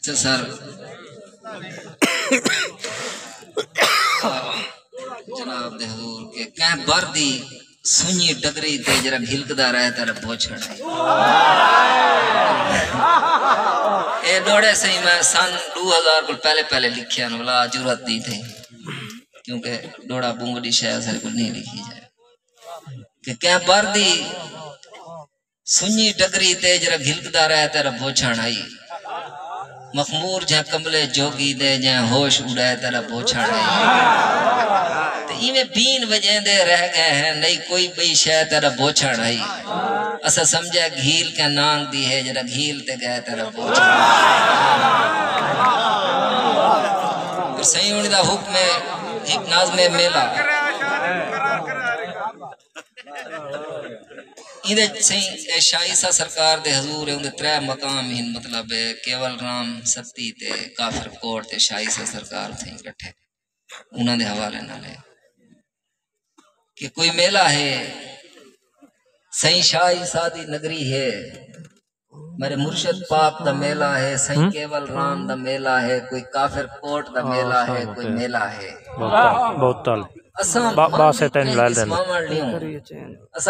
اچھا سر جناب دے حضور کے کہیں بردی سنی ٹکری تے جرا گھلکدا رہے تیرا بوچھڑ اے ڈوڑے سے ہی میں سن 2000 کو پہلے لکھیا نولا جرات دی تھی کیونکہ ڈوڑا بونگڑی شاید سے کو نہیں لکھی جائے کہ کہیں بردی سنی ٹکری تے جرا گھلکدا رہے تیرا بوچھڑ آئی مخمور جہاں کملے جوگی دے جہاں ہوش اڑائے تیرا بوچھڑ آئی تو ایویں بین وجہ دے رہ گئے ہیں نہیں کوئی بئی شے تیرا بوچھڑ آئی اسا سمجھے گھیل کے نانگ دی ہے جرا گھیل تے گئے تیرا بوچھڑ پھر صحیح ہونے دا حکم ہے ایک نازم میلہ ایندے صحیح شائسہ سرکار دے حضور ہے اندے 3 مقام ہی مطلب ہے کیول رام ستی تے کافر کوٹ تے شائسہ سرکار تھے کٹھے انہاں دے حوالے نہ لے کہ کوئی میلہ ہے صحیح شائسہ دی نگری ہے میرے مرشد پاک دا میلہ ہے صحیح کیول رام دا میلہ ہے کوئی کافر کوٹ دا میلہ ہے کوئی میلہ ہے بہت تال اساں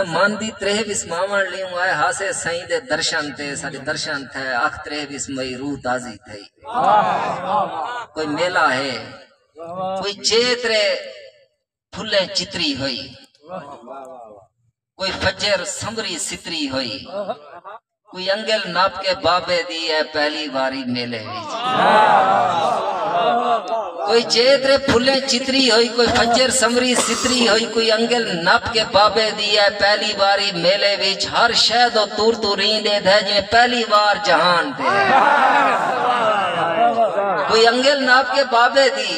مان دی 23 ماوڑ لیوں آئے ہاسے سائیں دے درشن تے سارے درشن تھے اخ 23 مئی روح تازی تھی کوئی میلہ ہے کوئی چیترے پھلے چتری ہوئی کوئی فجر سمری ستری ہوئی کوئی انگل ناپ کے بابے دی ہے پہلی واری میلے وچ کوئی چیترے پھلے چتری ہوئی کوئی فجر سمری ستری ہوئی کوئی انگل ناپ کے بابے دی ہے پہلی واری میلے وچ ہر شہد و تور تورین دے دے جویں پہلی بار جہان تے کوئی انگل ناپ کے بابے دی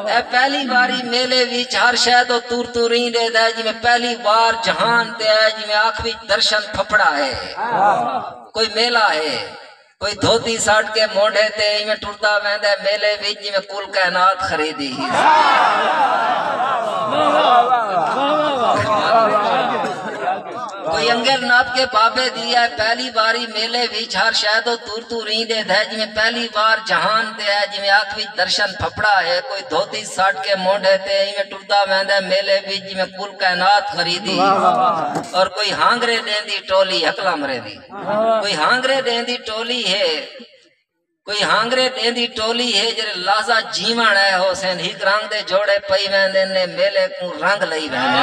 اے پہلی باری میلے وچ ہر شہد و تور تورین دے دے جویں پہلی بار جہان تے ہے جویں آنکھ وچ درشن پھپڑا ہے کوئی میلہ ہے کوئی دھوتی ساٹ کے مونڈے تے میں ٹردا ویندے میلے وچ میں کل کائنات خریدی ہی کوئی انگل ناپ کے بابے دیا ہے پہلی باری میلے وچ ہر شاید و تور تورین دے دے جویں پہلی بار جہان تے ہے جویں آنکھ وچ درشن پھپڑا ہے کوئی دھوتی ساٹ کے مونڈے تے میں ٹردا ویندے میلے وچ میں کل کائنات خریدی اور کوئی ہانگرے دیندی ٹولی حقلا مرے دی کوئی ہانگرے دیندی ٹولی ہے کوئی ہانگرے دیندی ٹولی ہے جڑے لازا جیوان ہے حسین ہک رنگ دے جوڑے پئی ویندے نے میلے کو رنگ لئی ویندے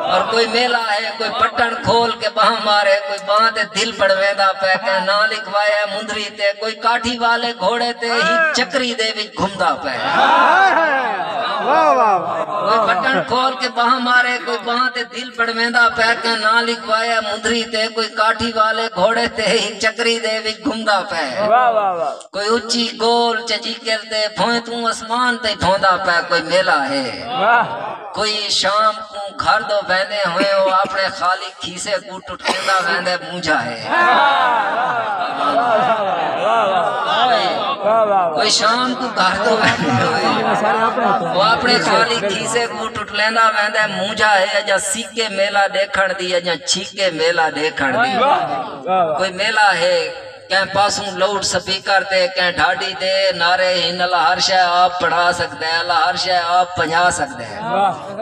اور کوئی میلہ ہے کوئی پٹن کھول کے باہ مارے کوئی باہ تے دل پڑ ویندا پے کہ نا لکھوایا مندری تے کوئی کاٹھی والے گھوڑے تے ہی چکری دے وچ گھمدا پے کوئی پٹن کھول کے باہ مارے کوئی باہ تے دل پڑ ویندا پے کہ نا لکھوایا مندری تے کوئی کاٹھی والے گھوڑے تے ہی چکری دے وچ گھمدا پے کوئی اچھی گول چچی کرتے بھوئے تو اسمان تے بھوندا پہ کوئی میلہ ہے کوئی شام کو گھر دو بہنے ہوئے ہو اپنے خالی کھیسے کو ٹٹکندہ بہنے مونجا ہے کوئی شام کو گھر دو بہنے ہوئے وہ اپنے خالی کھیسے کو ٹٹکندہ بہنے مونجا ہے یا سیکے میلہ دیکھن دی یا چھیکے میلہ دیکھن دی کوئی میلہ ہے کہیں پاسوں لوڈ سپیکر دے کہیں ڈھاڑی دے نعرے ہن اللہ ہر شے آپ پڑھا سکتے ہیں اللہ ہر شے آپ پنجا سکتے ہیں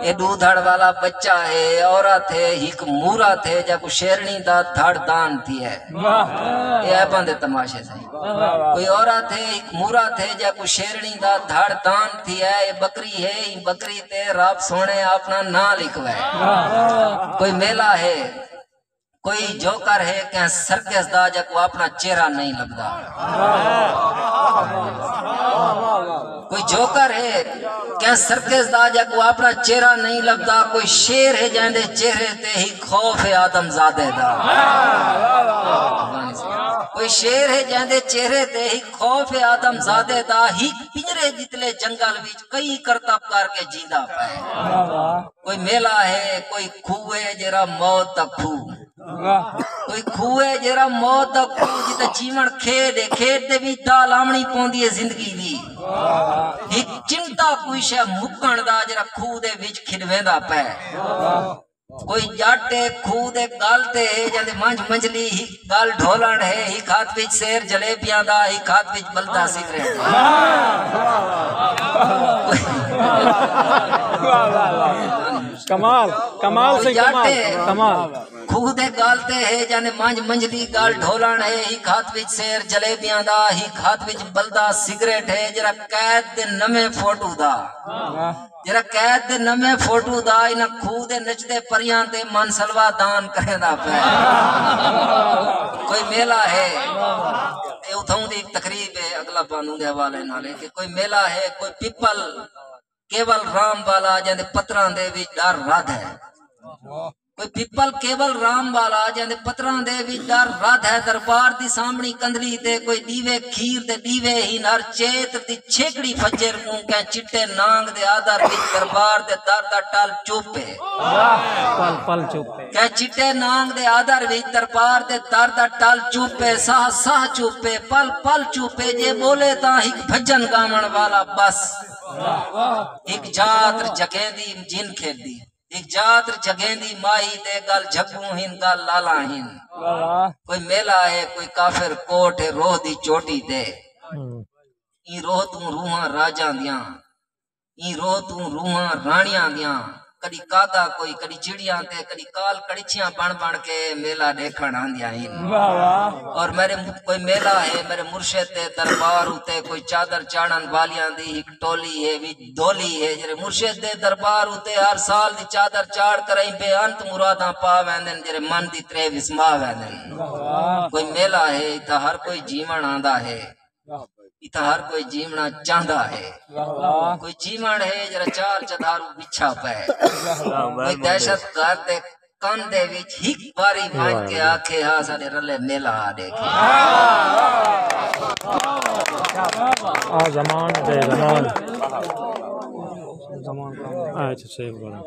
یہ دو دھڑ والا بچہ ہے عورت ہے ایک مورا تھے جا کو شیرنی دا دھڑ دان تھی ہے یہ ہے بندے تماشے سے کوئی عورت ہے ایک مورا تھے جا کو شیرنی دا دھڑ دان تھی ہے یہ بکری ہے یہ بکری تے رب سونے اپنا نا لکھوائے کوئی میلہ ہے کوئی جوکر ہے کہ سرکس دا جا کو اپنا چہرہ نہیں لگدا کوئی جوکر ہے کہ سرکس دا جا کو اپنا چہرہ نہیں لگدا کوئی شیر ہے جاندے چہرے تے ہی خوف ہے آدم زادے دا کوئی شیر ہے جاندے چہرے تے ہی خوف ہے آدم زادے دا ہی پنجرے جتلے جنگل وچ کئی کرتب کر کے جیندا پائے کوئی میلہ ہے کوئی کھوئے جرا موت دا کھو کوئی کھوئے جرا موت دا کھو جیتا جیون کھیڈ دے بھی دال آمنی پوندی ہے زندگی دی ایک چنتا کوئی شے مکن دا جرا کھو دے وچ کھڈویندا پے کوئی جٹ خوہ دے گل تے جاندے منج منجلی ہی گل ڈھولن ہے ہی ہاتھ وچ سیر جلیبیاں دا ہی ہاتھ وچ بلدا سگریٹ کمال کمال سے کمال خوہ دے گل تے ہے جانے منج منجلی گل ڈھولن ہے ہی ہاتھ وچ سیر جلیبیاں دا ہی ہاتھ وچ بلدا سگریٹ ہے جرا قید دے نویں فوٹو دا جرا قید دے نویں فوٹو دا انہاں خوہ دے نچدے پریاں تے من سلوا دان کریندا پیا کوئی میلہ ہے اے اتھوں دی تقریب ہے اگلا بانو دے حوالے نالے کہ کوئی میلہ ہے کوئی پیپل کیول رام والا جاندے پتراں دے وچ ڈر رد ہے کوئی پیپل کیول رام والا جاندے پتراں دے وچ ڈر رد ہے دربار دی سامنی کندلی تے کوئی دیوے کھیر تے دیوے ہی نر چیت دی چھیکڑی فجر کو کہ چٹے نانگ دے آدھر وچ دربار دے در دا ٹل چوپے پل پل چوپے کہ چٹے نانگ دے آدھر وچ دربار دے در دا ٹل چوپے ساہ ساہ چوپے پل پل چوپے جے بولے تا ایک بھجن گاون والا بس ایک جاتر جگہ دی جن کھیل دی ایک جاتر جگہ دی مائی دے گل جھگوں ہن گل لالا ہن کوئی میلہ ہے کوئی کافر کوٹ ہے روح دی چوٹی دے این روح توں روحاں راجاں دیاں این روح توں روحاں رانیاں دیاں کدی کاگا کوئی کدی چڑیاں تے کدی کال کڑچیاں بن بن کے میلہ دیکھن آندیاں ہن اور میرے کوئی میلہ ہے میرے مرشد دے دربار ہوتے کوئی چادر چاڑن والیاں دی ایک ٹولی ہے وچ دولی ہے جڑے مرشد دے دربار ہوتے ہر سال دی چادر چاڑ کریں بے انت مراداں پا ویندن جڑے من دی ترے وسما ویندن کوئی میلہ ہے تے ہر کوئی جیون آندا ہے اتھا ہر کوئی جیونا چاہتا ہے کوئی جیون ہے جرا چار چدارو بچھا پہ کوئی دہشت گرد کان دے وچ ہک باری مان کے آکھے ہاں ساڈے رلے میلہ آ دیکھے زمان دے زمان اچھا صحیح بولا